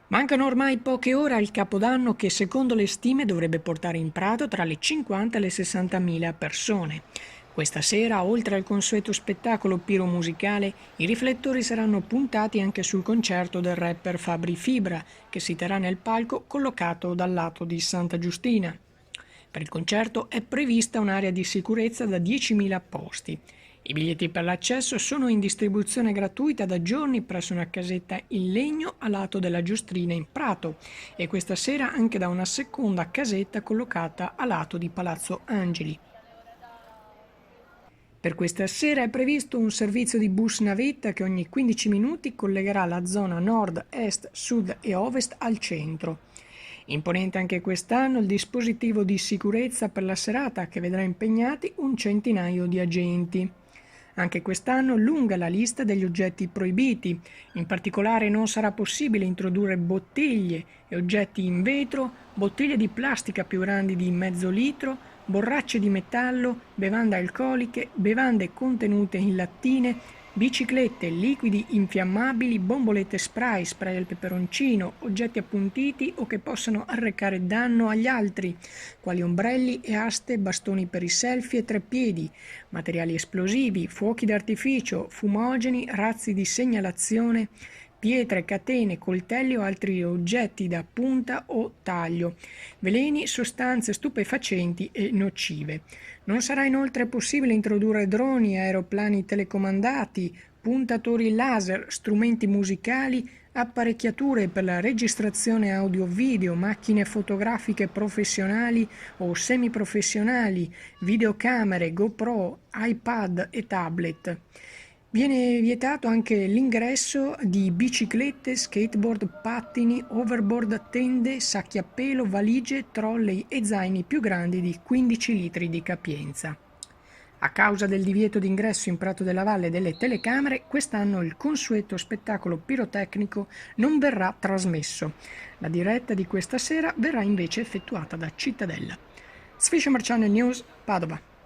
Mancano ormai poche ore al Capodanno che secondo le stime dovrebbe portare in Prato tra le 50 e le 60.000 persone. Questa sera, oltre al consueto spettacolo piromusicale, i riflettori saranno puntati anche sul concerto del rapper Fabri Fibra, che si terrà nel palco collocato dal lato di Santa Giustina. Per il concerto è prevista un'area di sicurezza da 10.000 posti. I biglietti per l'accesso sono in distribuzione gratuita da giorni presso una casetta in legno a lato della Giostrina in Prato e questa sera anche da una seconda casetta collocata a lato di Palazzo Angeli. Per questa sera è previsto un servizio di bus navetta che ogni 15 minuti collegherà la zona nord, est, sud e ovest al centro. Imponente anche quest'anno il dispositivo di sicurezza per la serata che vedrà impegnati un centinaio di agenti. Anche quest'anno lunga la lista degli oggetti proibiti, in particolare non sarà possibile introdurre bottiglie e oggetti in vetro, bottiglie di plastica più grandi di mezzo litro, borracce di metallo, bevande alcoliche, bevande contenute in lattine, biciclette, liquidi infiammabili, bombolette spray, spray al peperoncino, oggetti appuntiti o che possano arrecare danno agli altri, quali ombrelli e aste, bastoni per i selfie e treppiedi, materiali esplosivi, fuochi d'artificio, fumogeni, razzi di segnalazione, pietre, catene, coltelli o altri oggetti da punta o taglio, veleni, sostanze stupefacenti e nocive. Non sarà inoltre possibile introdurre droni, aeroplani telecomandati, puntatori laser, strumenti musicali, apparecchiature per la registrazione audio-video, macchine fotografiche professionali o semiprofessionali, videocamere, GoPro, iPad e tablet. Viene vietato anche l'ingresso di biciclette, skateboard, pattini, overboard, tende, sacchi a pelo, valigie, trolley e zaini più grandi di 15 litri di capienza. A causa del divieto d'ingresso in Prato della Valle delle telecamere, quest'anno il consueto spettacolo pirotecnico non verrà trasmesso. La diretta di questa sera verrà invece effettuata da Cittadella. Sfisciamer Channel News, Padova.